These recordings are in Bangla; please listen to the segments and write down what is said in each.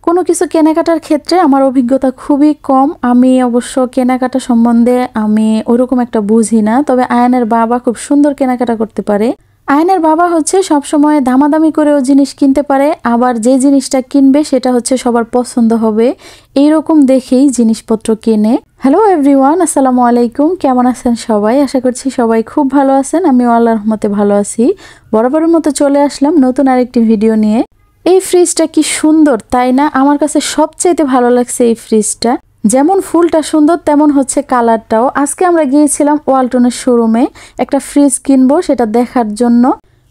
কোনো কিছু কেনাকাটার ক্ষেত্রে আমার অভিজ্ঞতা খুবই কম। আমি অবশ্য কেনাকাটা সম্বন্ধে আমি ওরকম একটা বুঝি না, তবে আয়ানের বাবা খুব সুন্দর কেনাকাটা করতে পারে। আয়নের বাবা হচ্ছে সবসময় দামাদামি করেও জিনিস কিনতে পারে, আবার যে জিনিসটা কিনবে সেটা হচ্ছে সবার পছন্দ হবে এইরকম দেখেই জিনিসপত্র কেনে। হ্যালো এভরিওয়ান, আসসালামু আলাইকুম। কেমন আছেন সবাই? আশা করছি সবাই খুব ভালো আছেন। আমিও আল্লাহর রহমতে ভালো আছি। বরাবরের মতো চলে আসলাম নতুন আরেকটি ভিডিও নিয়ে। এই ফ্রিজটা কি সুন্দর, তাই না? আমার কাছে সবচাইতে ভালো লাগছে এই ফ্রিজটা। যেমন ফুলটা সুন্দর তেমন হচ্ছে কালারটাও। আজকে আমরা গিয়েছিলাম ওয়ালটনের শোরুমে একটা ফ্রিজ কিনবো সেটা দেখার জন্য।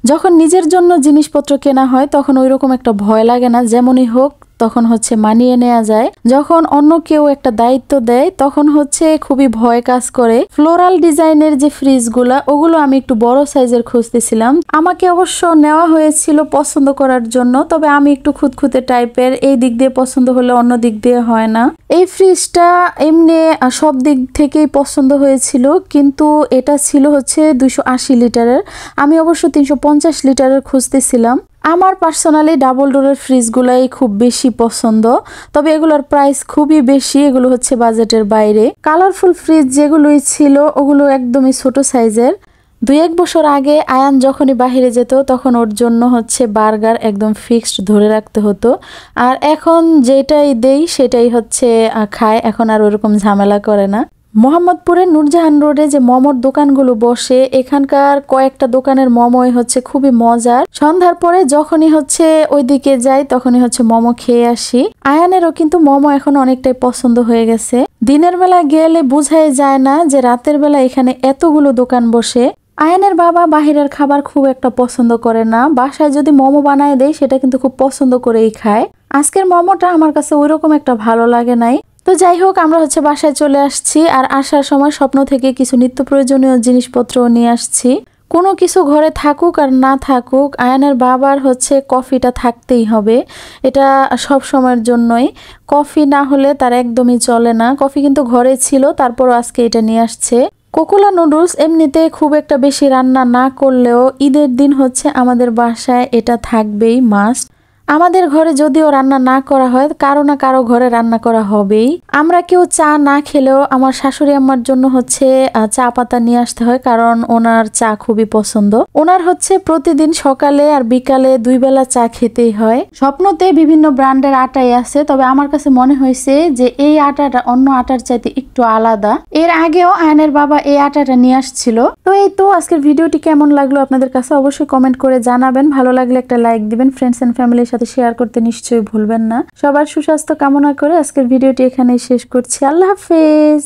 যখন নিজের জন্য জিনিসপত্র কেনা হয় তখন ওইরকম একটা ভয় লাগে না, যেমনই হোক তখন হচ্ছে মানিয়ে নেওয়া যায়। যখন অন্য কেউ একটা দায়িত্ব দেয় তখন হচ্ছে খুবই ভয় কাজ করে। ফ্লোরাল ডিজাইনের যে ফ্রিজগুলা ওগুলো আমি একটু বড় সাইজের খুঁজতেছিলাম। আমাকে অবশ্য নেওয়া হয়েছিল পছন্দ করার জন্য, তবে আমি একটু খুঁতখুঁতে টাইপের, এই দিক দিয়ে পছন্দ হলে অন্য দিক দিয়ে হয় না। এই ফ্রিজটা এমনি সব দিক থেকেই পছন্দ হয়েছিল, কিন্তু এটা ছিল হচ্ছে 280 লিটারের। আমি অবশ্য 350 লিটারের খুঁজতেছিলাম। আমার পার্সোনালি ডাবল ডোরের ফ্রিজগুলাই খুব বেশি পছন্দ, তবে এগুলোর প্রাইস খুবই বেশি, এগুলো হচ্ছে বাজেটের বাইরে। কালারফুল ফ্রিজ যেগুলোই ছিল ওগুলো একদমই ছোট সাইজের। 2-1 বছর আগে আয়ান যখনই বাহিরে যেত তখন ওর জন্য হচ্ছে বার্গার একদম ফিক্সড ধরে রাখতে হতো, আর এখন যেটাই দেই সেটাই হচ্ছে খায়, এখন আর ওরকম ঝামেলা করে না। মোহাম্মদপুরের নূরজাহান রোডে যে মোমোর দোকানগুলো বসে, এখানকার কয়েকটা দোকানের মোমোই হচ্ছে খুবই মজার। সন্ধ্যার পরে যখনই হচ্ছে ওইদিকে যাই তখনই হচ্ছে মোমো খেয়ে আসি। আয়ানেরও কিন্তু মোমো এখন অনেকটাই পছন্দ হয়ে গেছে। দিনের বেলা গেলে বোঝাই যায় না যে রাতের বেলা এখানে এতগুলো দোকান বসে। আয়ানের বাবা বাহিরের খাবার খুব একটা পছন্দ করে না, বাসায় যদি মোমো বানায় দেয় সেটা কিন্তু খুব পছন্দ করেই খায়। আজকের মোমোটা আমার কাছে ওইরকম একটা ভালো লাগে নাই। তো যাই হোক, আমরা হচ্ছে বাসায় চলে আসছি, আর আসার সময় স্বপ্ন থেকে কিছু নিত্য প্রয়োজনীয় জিনিসপত্র নিয়ে আসছি। কোনো কিছু ঘরে থাকুক আর না থাকুক, আয়ানের বাবার হচ্ছে কফিটা থাকতেই হবে, এটা সব সময়ের জন্যই। কফি না হলে তার একদমই চলে না। কফি কিন্তু ঘরে ছিল, তারপরও আজকে এটা নিয়ে আসছে। কোকোলা নুডলস এমনিতে খুব একটা বেশি রান্না না করলেও ঈদের দিন হচ্ছে আমাদের বাসায় এটা থাকবেই, মাস্ট। আমাদের ঘরে যদিও রান্না না করা হয়, কারো না কারো ঘরে রান্না করা হবেই। আমরা কেউ চা না খেলেও আমার শাশুড়ি আম্মার জন্য হচ্ছে চা পাতা নিয়ে আসতে হয়, কারণ ওনার চা খুবই পছন্দ। ওনার হচ্ছে প্রতিদিন সকালে আর বিকালে 2 বেলা চা খেতেই হয়। স্বপ্নতে বিভিন্ন ব্র্যান্ডের আটাই আছে, তবে আমার কাছে মনে হয়েছে যে এই আটাটা অন্য আটার চাইতে একটু আলাদা। এর আগেও আয়নের বাবা এই আটাটা নিয়ে আসছিল। তো এই তো আজকের ভিডিওটি কেমন লাগলো আপনাদের কাছে অবশ্যই কমেন্ট করে জানাবেন। ভালো লাগলে একটা লাইক দিবেন, ফ্রেন্ডস এন্ড ফ্যামিলির সাথে শেয়ার করতে নিশ্চয়ই ভুলবেন না। সবার সুস্বাস্থ্য কামনা করে আজকের ভিডিওটি এখানেই শেষ করছি। আল্লাহ হাফেজ।